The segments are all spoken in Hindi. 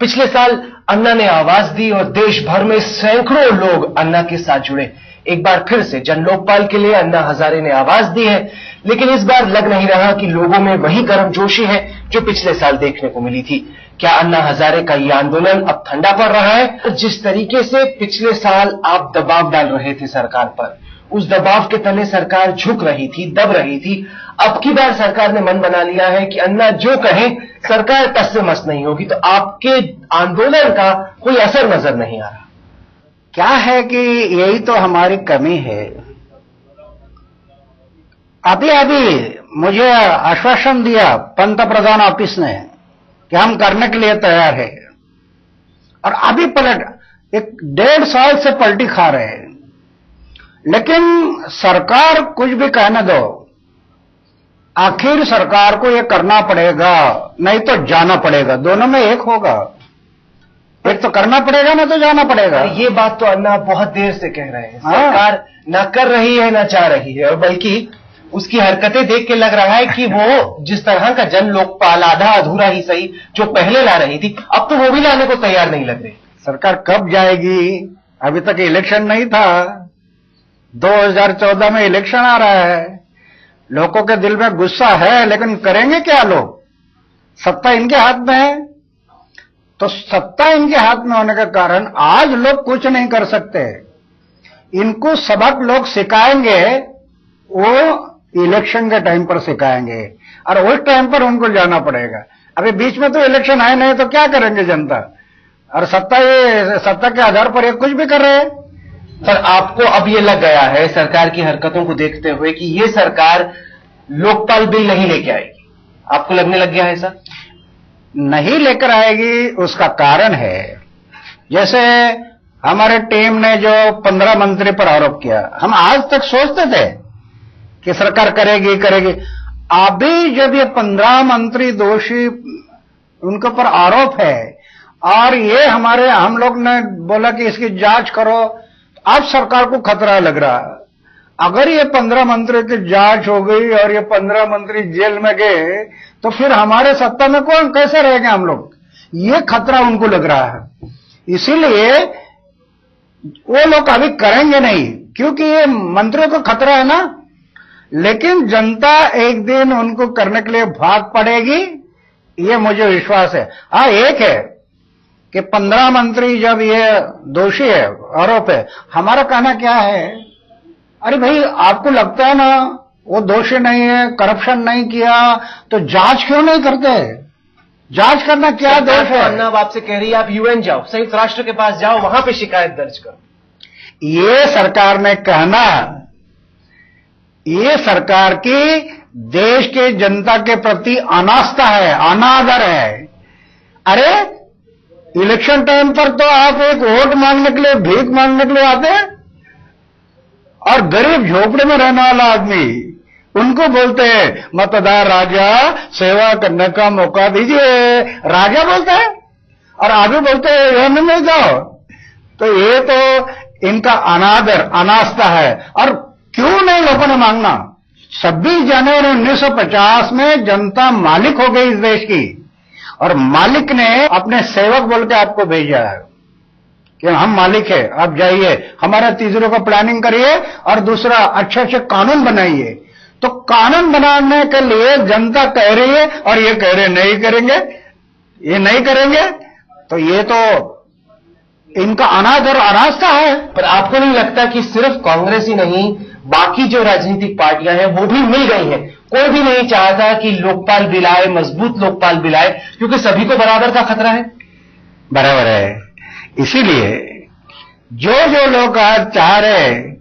पिछले साल अन्ना ने आवाज दी और देश भर में सैकड़ों लोग अन्ना के साथ जुड़े। एक बार फिर से जन लोकपाल के लिए अन्ना हजारे ने आवाज दी है, लेकिन इस बार लग नहीं रहा कि लोगों में वही गर्मजोशी है जो पिछले साल देखने को मिली थी। क्या अन्ना हजारे का ये आंदोलन अब ठंडा पड़ रहा है? जिस तरीके से पिछले साल आप दबाव डाल रहे थे सरकार पर, उस दबाव के तले सरकार झुक रही थी, दब रही थी। अब की बार सरकार ने मन बना लिया है कि अन्ना जो कहे सरकार टस से मस नहीं होगी, तो आपके आंदोलन का कोई असर नजर नहीं आ रहा। क्या है कि यही तो हमारी कमी है। अभी मुझे आश्वासन दिया पंतप्रधान ऑफिस ने कि हम करने के लिए तैयार है, और अभी पलट 1.5 साल से पलटी खा रहे हैं। लेकिन सरकार कुछ भी कहने दो, आखिर सरकार को ये करना पड़ेगा, नहीं तो जाना पड़ेगा। दोनों में एक होगा, एक तो करना पड़ेगा ना तो जाना पड़ेगा। ये बात तो अन्ना बहुत देर से कह रहे हैं। सरकार ना कर रही है ना चाह रही है, और बल्कि उसकी हरकतें देख के लग रहा है कि वो जिस तरह का जन लोकपाल आधा अधूरा ही सही जो पहले ला रही थी, अब तो वो भी लाने को तैयार नहीं लग रही। सरकार कब जाएगी? अभी तक इलेक्शन नहीं था। 2014 में इलेक्शन आ रहा है। लोगों के दिल में गुस्सा है, लेकिन करेंगे क्या लोग? सत्ता इनके हाथ में है, तो सत्ता इनके हाथ में होने के कारण आज लोग कुछ नहीं कर सकते। इनको सबक लोग सिखाएंगे, वो इलेक्शन के टाइम पर सिखाएंगे, और उस टाइम पर उनको जाना पड़ेगा। अभी बीच में तो इलेक्शन है नहीं, तो क्या करेंगे जनता? और सत्ता के आधार पर ये कुछ भी कर रहे हैं। सर, आपको अब ये लग गया है सरकार की हरकतों को देखते हुए कि ये सरकार लोकपाल बिल नहीं लेके आएगी? आपको लगने लग गया है सर? नहीं लेकर आएगी, उसका कारण है, जैसे हमारे टीम ने जो 15 मंत्री पर आरोप किया, हम आज तक सोचते थे कि सरकार करेगी। अभी जब ये 15 मंत्री दोषी उनके ऊपर आरोप है, और ये हम लोग ने बोला कि इसकी जांच करो, अब सरकार को खतरा लग रहा। अगर ये 15 मंत्री की जांच हो गई और ये 15 मंत्री जेल में गए, तो फिर हमारे सत्ता में कौन कैसे रहेंगे हम लोग? ये खतरा उनको लग रहा है। इसीलिए वो लोग अभी करेंगे नहीं, क्योंकि ये मंत्रियों को खतरा है ना। लेकिन जनता एक दिन उनको करने के लिए भाग पड़ेगी, ये मुझे विश्वास है। हाँ, एक है कि 15 मंत्री जब ये दोषी है, आरोप है, हमारा कहना क्या है, अरे भाई आपको लगता है ना वो दोषी नहीं है, करप्शन नहीं किया, तो जांच क्यों नहीं करते? जांच करना क्या दोष है? अन्ना आपसे कह रही है आप यूएन जाओ, संयुक्त राष्ट्र के पास जाओ, वहां पे शिकायत दर्ज करो। ये सरकार ने कहना, ये सरकार की देश के जनता के प्रति अनास्था है, अनादर है। अरे इलेक्शन टाइम पर तो आप एक वोट मांगने के लिए, भीख मांगने के लिए आते हैं, और गरीब झोपड़े में रहने वाला आदमी, उनको बोलते हैं मतदार राजा, सेवा करने का मौका दीजिए। राजा बोलते हैं, और आगे बोलते हैं यूएन में जाओ। तो ये तो इनका अनादर, अनास्था है। और क्यों नहीं लोगों ने मांगना? 26 जनवरी 1950 में जनता मालिक हो गई इस देश की, और मालिक ने अपने सेवक बोल के आपको भेजा है कि हम मालिक है, आप जाइए, हमारा तीसरों का प्लानिंग करिए, और दूसरा अच्छे अच्छे कानून बनाइए। तो कानून बनाने के लिए जनता कह रही है, और ये कह रहे नहीं करेंगे, ये नहीं करेंगे, तो ये तो इनका अनादर और अनास्था है। पर आपको नहीं लगता कि सिर्फ कांग्रेस ही नहीं, बाकी जो राजनीतिक पार्टियां हैं वो भी मिल गई हैं? कोई भी नहीं चाहता कि लोकपाल बिल आए, मजबूत लोकपाल बिल आए, क्योंकि सभी को बराबर का खतरा है। बराबर है। इसीलिए जो लोग आज चाह रहे हैं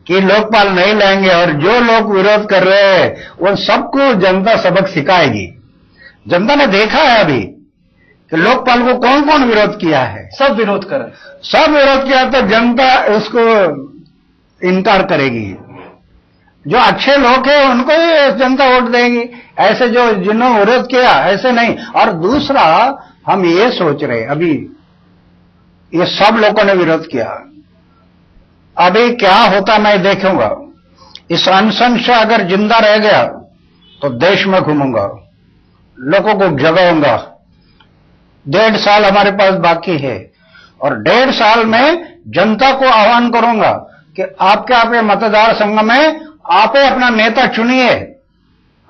कि लोकपाल नहीं लाएंगे, और जो लोग विरोध कर रहे हैं, वो सबको जनता सबक सिखाएगी। जनता ने देखा है अभी कि लोकपाल को कौन कौन विरोध किया है। सब विरोध कर, सब विरोध किया, तो जनता इसको इनकार करेगी। जो अच्छे लोग हैं उनको ही जनता वोट देगी, ऐसे जो जिन्होंने विरोध किया ऐसे नहीं। और दूसरा, हम ये सोच रहे, अभी ये सब लोगों ने विरोध किया, अभी क्या होता मैं देखूंगा। इस अनशन से अगर जिंदा रह गया तो देश में घूमूंगा, लोगों को जगाऊंगा, 1.5 साल हमारे पास बाकी है और 1.5 साल में जनता को आह्वान करूंगा कि आपके मतदार संघ में आप अपना नेता चुनिए,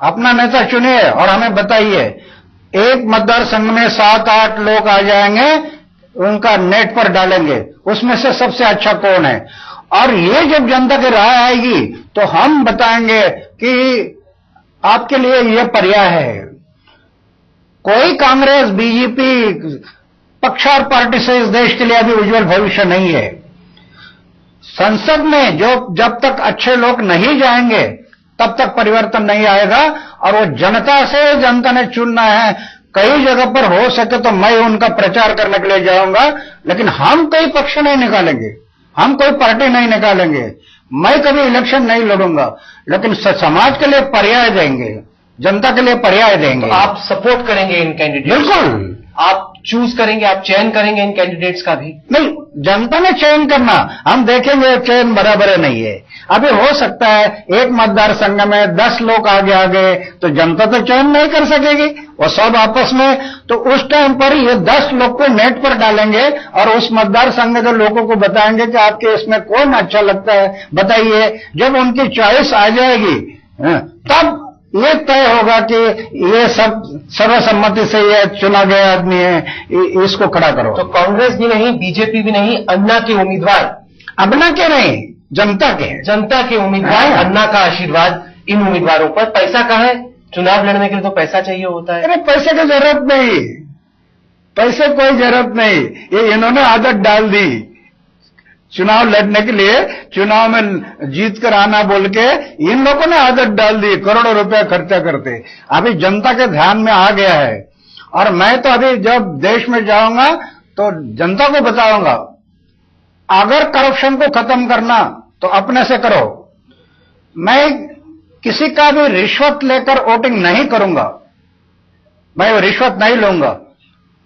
अपना नेता चुनिए और हमें बताइए। एक मतदार संघ में 7-8 लोग आ जाएंगे, उनका नेट पर डालेंगे, उसमें से सबसे अच्छा कौन है। और ये जब जनता की राय आएगी तो हम बताएंगे कि आपके लिए ये पर्याय है। कोई कांग्रेस बीजेपी पक्ष और पार्टी से इस देश के लिए अभी उज्जवल भविष्य नहीं है। संसद में जब तक अच्छे लोग नहीं जाएंगे तब तक परिवर्तन नहीं आएगा। और वो जनता से, जनता ने चुनना है। कई जगह पर हो सके तो मैं उनका प्रचार करने के लिए जाऊंगा, लेकिन हम कोई पक्ष नहीं निकालेंगे, हम कोई पार्टी नहीं निकालेंगे, मैं कभी इलेक्शन नहीं लड़ूंगा, लेकिन समाज के लिए पर्याय देंगे, जनता के लिए पर्याय देंगे। तो आप सपोर्ट करेंगे इन कैंडिडेट? बिल्कुल। आप चूज करेंगे, आप चयन करेंगे इन कैंडिडेट्स का भी? नहीं, जनता ने चयन करना, हम देखेंगे चयन बराबर नहीं है। अभी हो सकता है एक मतदार संघ में 10 लोग आगे आ गए तो जनता तो चयन नहीं कर सकेगी, वो सब आपस में। तो उस टाइम पर ये 10 लोग को नेट पर डालेंगे और उस मतदार संघ के लोगों को बताएंगे कि आपके इसमें कौन अच्छा लगता है, बताइए। जब उनकी चॉइस आ जाएगी तब ये तय होगा कि ये सब सर्वसम्मति से ये चुना गया आदमी है, इसको खड़ा करो। तो कांग्रेस भी नहीं, बीजेपी भी नहीं, अन्ना के उम्मीदवार? अन्ना के नहीं, जनता के। जनता के उम्मीदवार, अन्ना का आशीर्वाद इन उम्मीदवारों पर। पैसा कहाँ है? चुनाव लड़ने के लिए तो पैसा चाहिए होता है। अरे पैसे की जरूरत नहीं, पैसे कोई जरूरत नहीं। ये इन्होंने आदत डाल दी चुनाव लड़ने के लिए, चुनाव में जीत कर आना बोल के इन लोगों ने आदत डाल दी, करोड़ों रुपया खर्चा करते। अभी जनता के ध्यान में आ गया है और मैं तो अभी जब देश में जाऊंगा तो जनता को बताऊंगा, अगर करप्शन को खत्म करना तो अपने से करो। मैं किसी का भी रिश्वत लेकर वोटिंग नहीं करूंगा, मैं वो रिश्वत नहीं लूंगा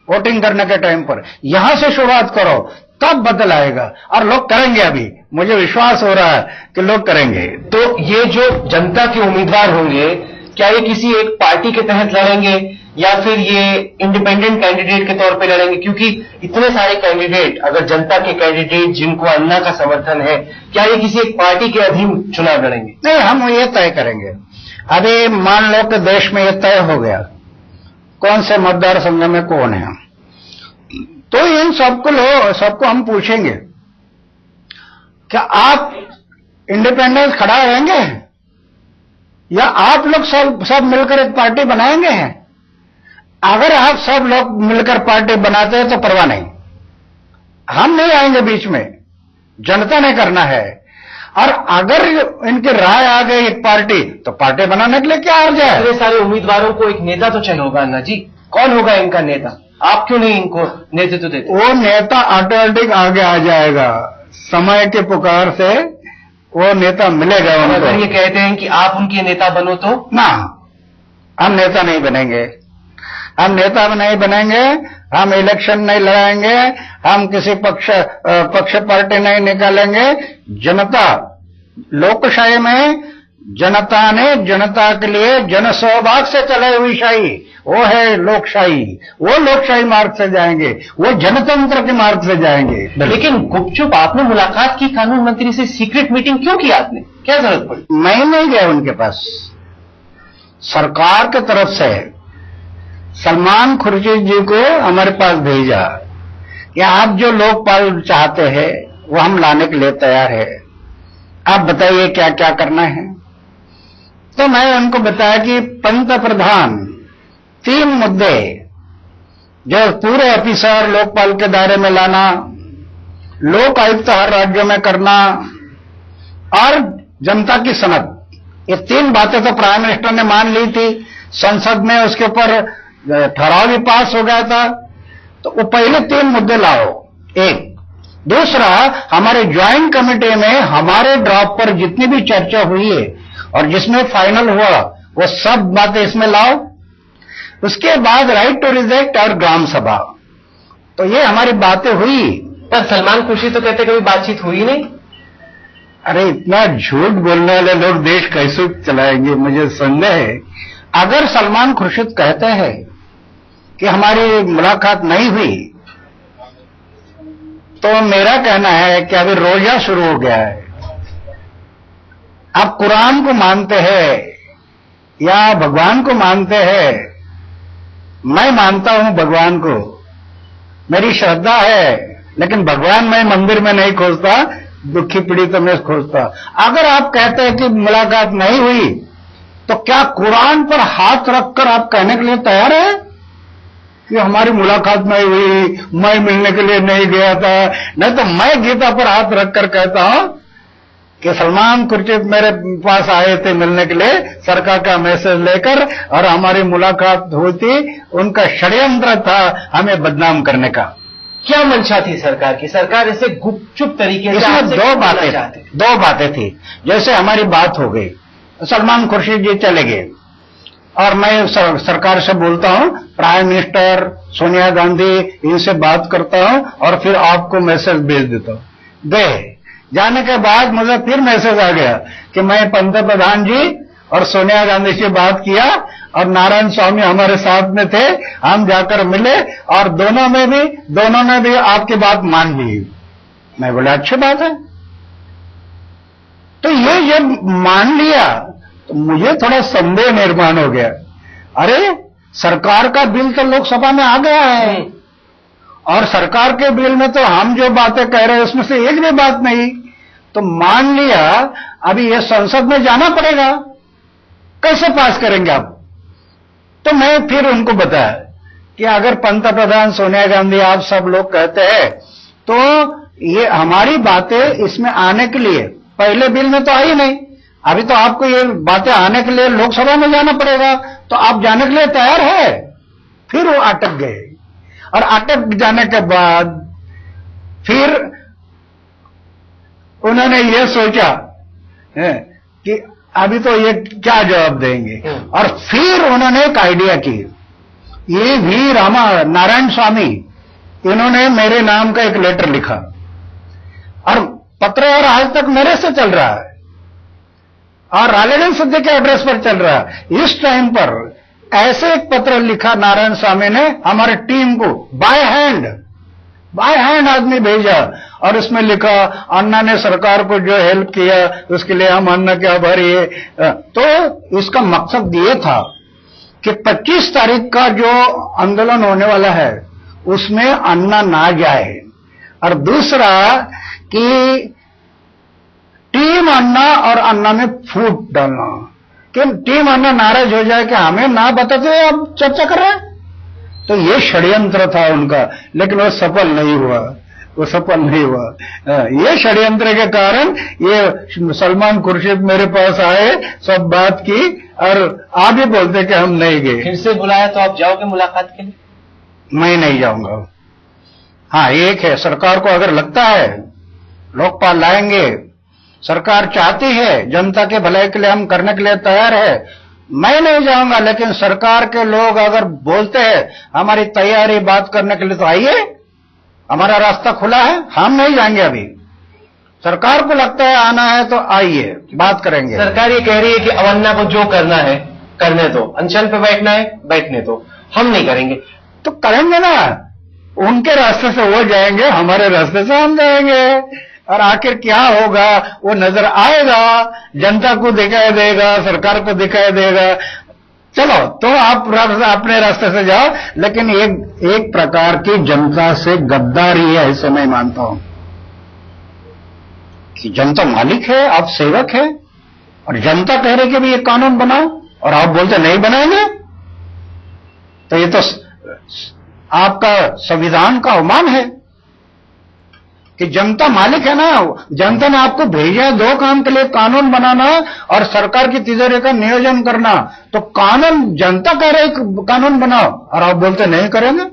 वोटिंग करने के टाइम पर। यहां से शुरुआत करो, तब बदल आएगा और लोग करेंगे। अभी मुझे विश्वास हो रहा है कि लोग करेंगे। तो ये जो जनता के उम्मीदवार होंगे, क्या ये किसी एक पार्टी के तहत लड़ेंगे या फिर ये इंडिपेंडेंट कैंडिडेट के तौर पे लड़ेंगे? क्योंकि इतने सारे कैंडिडेट, अगर जनता के कैंडिडेट जिनको अन्ना का समर्थन है, क्या ये किसी एक पार्टी के अधीन चुनाव लड़ेंगे? नहीं, हम ये तय करेंगे। अभी मान लो कि देश में ये तय हो गया कौन से मतदार संघ में कौन है, तो इन सबको हम पूछेंगे क्या आप इंडिपेंडेंस खड़ा रहेंगे या आप लोग सब मिलकर एक पार्टी बनाएंगे? अगर आप सब लोग मिलकर पार्टी बनाते हैं तो परवाह नहीं, हम नहीं आएंगे बीच में, जनता ने करना है। और अगर इनकी राय आ गई एक पार्टी तो पार्टी बनाने के लिए क्या अर्ज है? इतने सारे उम्मीदवारों को एक नेता तो चाहिए होगा अन्ना जी, कौन होगा इनका नेता? आप क्यों नहीं इनको नेतृत्व देते? वो नेता ऑटोमेटिक आगे आ जाएगा, समय के पुकार से वो नेता मिलेगा उनको। अगर ये कहते हैं कि आप उनके नेता बनो तो? ना, हम नेता नहीं बनेंगे, हम नेता नहीं बनेंगे, हम इलेक्शन नहीं लड़ाएंगे, हम किसी पक्ष पार्टी नहीं निकालेंगे। जनता, लोकशाही में जनता ने जनता के लिए जन सहभाग से चलाई हुई शाही, वो है लोकशाही। वो लोकशाही मार्ग से जाएंगे, वो जनतंत्र के मार्ग से जाएंगे। लेकिन गुपचुप आपने मुलाकात की कानून मंत्री से, सीक्रेट मीटिंग क्यों की आपने? क्या जरूरत पड़ी? मैं नहीं गया उनके पास, सरकार की तरफ से सलमान खुर्शीद जी को हमारे पास भेजा कि आप जो लोकपाल चाहते हैं वो हम लाने के लिए तैयार है, आप बताइए क्या क्या करना है। तो मैं उनको बताया कि पंत प्रधान 3 मुद्दे, जो पूरे ऑफिसर लोकपाल के दायरे में लाना, लोक आयुक्त हर राज्यों में करना और जनता की सनद, ये 3 बातें तो प्राइम मिनिस्टर ने मान ली थी। संसद में उसके ऊपर ठहराव भी पास हो गया था। तो वो पहले 3 मुद्दे लाओ, एक। दूसरा, हमारे ज्वाइंट कमेटी में हमारे ड्राफ्ट पर जितनी भी चर्चा हुई है और जिसमें फाइनल हुआ वो सब बातें इसमें लाओ। उसके बाद राइट टू रिजेक्ट और ग्राम सभा, तो ये हमारी बातें हुई। पर सलमान खुर्शीद तो कहते कभी बातचीत हुई नहीं। अरे इतना झूठ बोलने वाले लोग देश कैसे चलाएंगे, मुझे संदेह है। अगर सलमान खुर्शीद कहते हैं कि हमारी मुलाकात नहीं हुई, तो मेरा कहना है कि अभी रोजा शुरू हो गया है। आप कुरान को मानते हैं या भगवान को मानते हैं? मैं मानता हूं भगवान को, मेरी श्रद्धा है, लेकिन भगवान मैं मंदिर में नहीं खोजता, दुखी पीड़ित में खोजता। अगर आप कहते हैं कि मुलाकात नहीं हुई, तो क्या कुरान पर हाथ रखकर आप कहने के लिए तैयार हैं कि हमारी मुलाकात नहीं हुई, मैं मिलने के लिए नहीं गया था? नहीं तो मैं गीता पर हाथ रखकर कहता हूं कि सलमान खुर्शीद मेरे पास आए थे मिलने के लिए सरकार का मैसेज लेकर, और हमारी मुलाकात हुई थी, उनका षड्यंत्र था हमें बदनाम करने का। क्या मंशा थी सरकार की? सरकार ऐसे गुपचुप तरीके से इसमें दो बातें थी। जैसे हमारी बात हो गई, सलमान खुर्शीद जी चले गए, और मैं सरकार से बोलता हूं, प्राइम मिनिस्टर सोनिया गांधी इनसे बात करता हूं और फिर आपको मैसेज भेज देता हूं। गए, जाने के बाद मुझे फिर मैसेज आ गया कि मैं पंतप्रधान जी और सोनिया गांधी से बात किया, और नारायण स्वामी हमारे साथ में थे, हम जाकर मिले, और दोनों ने भी आपकी बात मान ली। मैं बोला अच्छी बात है। तो ये जब मान लिया तो मुझे थोड़ा संदेह निर्माण हो गया, अरे सरकार का बिल तो लोकसभा में आ गया है, और सरकार के बिल में तो हम जो बातें कह रहे हैं उसमें से एक भी बात नहीं। तो मान लिया अभी ये संसद में जाना पड़ेगा, कैसे पास करेंगे आप? तो मैं फिर उनको बताया कि अगर पंतप्रधान सोनिया गांधी आप सब लोग कहते हैं, तो ये हमारी बातें इसमें आने के लिए पहले बिल में तो आई नहीं, अभी तो आपको ये बातें आने के लिए लोकसभा में जाना पड़ेगा, तो आप जाने के लिए तैयार है? फिर वो अटक गए, और अटक जाने के बाद फिर उन्होंने ये सोचा कि अभी तो ये क्या जवाब देंगे, और फिर उन्होंने एक आइडिया की। ये वी रामा नारायण स्वामी, इन्होंने मेरे नाम का एक लेटर लिखा, और पत्र और आज तक मेरे से चल रहा है, और रालेगन सिद्धि के एड्रेस पर चल रहा है। इस टाइम पर ऐसे एक पत्र लिखा नारायण स्वामी ने हमारे टीम को, बाय हैंड आदमी भेजा, और उसमें लिखा अन्ना ने सरकार को जो हेल्प किया उसके लिए हम अन्ना के आभारी है। तो इसका मकसद ये था कि 25 तारीख का जो आंदोलन होने वाला है उसमें अन्ना ना जाए, और दूसरा कि टीम अन्ना और अन्ना में फूट डालना, कि टीम अन्ना नाराज हो जाए कि हमें ना बताते हुए अब चर्चा कर रहे हैं। तो ये षड्यंत्र था उनका, लेकिन वो सफल नहीं हुआ। ये षड्यंत्र के कारण ये सलमान खुर्शीद मेरे पास आए, सब बात की, और आप भी बोलते कि हम नहीं गए। फिर से बुलाया तो आप जाओगे मुलाकात के लिए? मैं नहीं जाऊंगा। हाँ, एक है, सरकार को अगर लगता है लोकपाल लाएंगे, सरकार चाहती है जनता के भलाई के लिए हम करने के लिए तैयार है, मैं नहीं जाऊंगा। लेकिन सरकार के लोग अगर बोलते हैं हमारी तैयारी बात करने के लिए, तो आइए, हमारा रास्ता खुला है, हम नहीं जाएंगे। अभी सरकार को लगता है आना है तो आइए, बात करेंगे। सरकार ये कह रही है कि अवन्ना को जो करना है करने दो, अनशन पे बैठना है बैठने दो, हम नहीं करेंगे। तो करेंगे ना, उनके रास्ते से वो जाएंगे, हमारे रास्ते से हम जाएंगे, और आखिर क्या होगा वो नजर आएगा, जनता को दिखाई देगा, सरकार को दिखाई देगा। चलो, तो आप अपने रास्ते से जाओ, लेकिन एक प्रकार की जनता से गद्दारी है, ऐसे मैं मानता हूं कि जनता मालिक है, आप सेवक है, और जनता कह रही कि भाई ये कानून बनाओ, और आप बोलते नहीं बनाएंगे, तो ये तो आपका संविधान का अवमान है कि जनता मालिक है ना। जनता ने आपको भेजा दो काम के लिए, कानून बनाना और सरकार की तिजोरी का नियोजन करना, तो कानून जनता कह रहे कानून बनाओ, और आप बोलते नहीं करेंगे।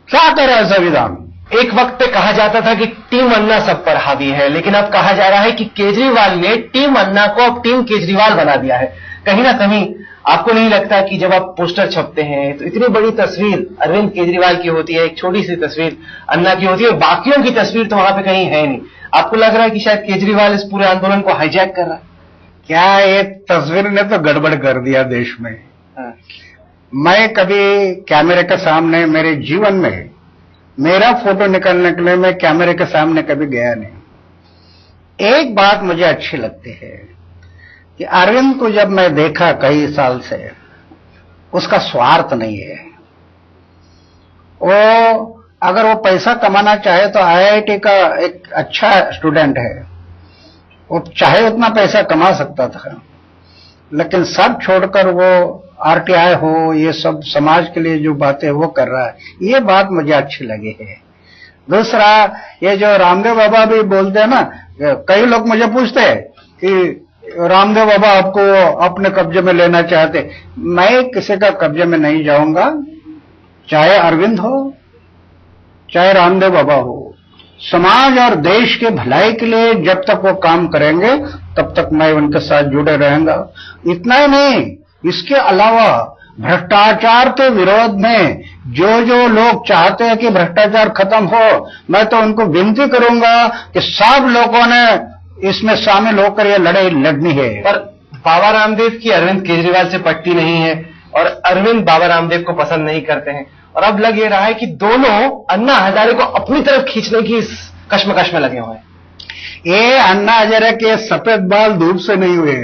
क्या कह रहा है संविधान? एक वक्त पे कहा जाता था कि टीम अन्ना सब पर हावी है, लेकिन अब कहा जा रहा है कि केजरीवाल ने टीम अन्ना को अब टीम केजरीवाल बना दिया है। कहीं ना कहीं आपको नहीं लगता कि जब आप पोस्टर छपते हैं तो इतनी बड़ी तस्वीर अरविंद केजरीवाल की होती है, एक छोटी सी तस्वीर अन्ना की होती है, और बाकियों की तस्वीर तो वहां पे कहीं है नहीं। आपको लग रहा है कि शायद केजरीवाल इस पूरे आंदोलन को हाईजैक कर रहा है? क्या एक तस्वीर ने तो गड़बड़ कर दिया देश में। मैं कभी कैमरे के सामने मेरे जीवन में मेरा फोटो निकालने के लिए मैं कैमरे के सामने कभी गया नहीं। एक बात मुझे अच्छी लगती है कि अरविंद को जब मैं देखा कई साल से, उसका स्वार्थ नहीं है। वो अगर वो पैसा कमाना चाहे तो आईआईटी का एक अच्छा स्टूडेंट है, वो चाहे उतना पैसा कमा सकता था, लेकिन सब छोड़कर वो आरटीआई हो, ये सब समाज के लिए जो बातें वो कर रहा है, ये बात मुझे अच्छी लगी है। दूसरा, ये जो रामदेव बाबा भी बोलते हैं ना, कई लोग मुझे पूछते हैं कि रामदेव बाबा आपको अपने कब्जे में लेना चाहते। मैं किसी का कब्जे में नहीं जाऊंगा, चाहे अरविंद हो चाहे रामदेव बाबा हो। समाज और देश के भलाई के लिए जब तक वो काम करेंगे तब तक मैं उनके साथ जुड़े रहूंगा। इतना ही नहीं, इसके अलावा भ्रष्टाचार के विरोध में जो लोग चाहते हैं कि भ्रष्टाचार खत्म हो, मैं तो उनको विनती करूंगा कि सब लोगों ने इसमें शामिल होकर ये लड़ाई लड़नी है। पर बाबा रामदेव की अरविंद केजरीवाल से पटती नहीं है और अरविंद बाबा रामदेव को पसंद नहीं करते हैं, और अब लग ये रहा है कि दोनों अन्ना हजारे को अपनी तरफ खींचने की इस कश्मकश में लगे हुए हैं। ये अन्ना हजारे के सफेद बाल धूप से नहीं हुए।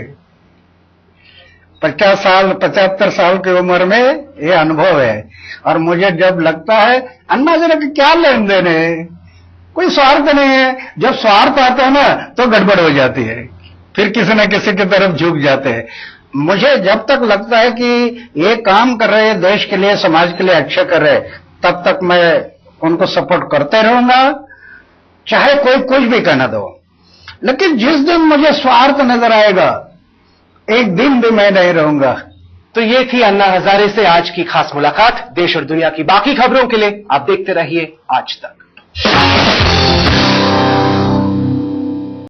75 साल की उम्र में ये अनुभव है, और मुझे जब लगता है अन्ना हजारे के क्या लेन देन है, कोई स्वार्थ नहीं है। जब स्वार्थ आता है ना तो गड़बड़ हो जाती है, फिर किसी न किसी की तरफ झुक जाते हैं। मुझे जब तक लगता है कि ये काम कर रहे हैं देश के लिए, समाज के लिए अच्छे कर रहे, तब तक मैं उनको सपोर्ट करते रहूंगा, चाहे कोई कुछ भी कहना दो। लेकिन जिस दिन मुझे स्वार्थ नजर आएगा, एक दिन भी मैं नहीं रहूंगा। तो ये थी अन्ना हजारे से आज की खास मुलाकात। देश और दुनिया की बाकी खबरों के लिए आप देखते रहिए आज तक।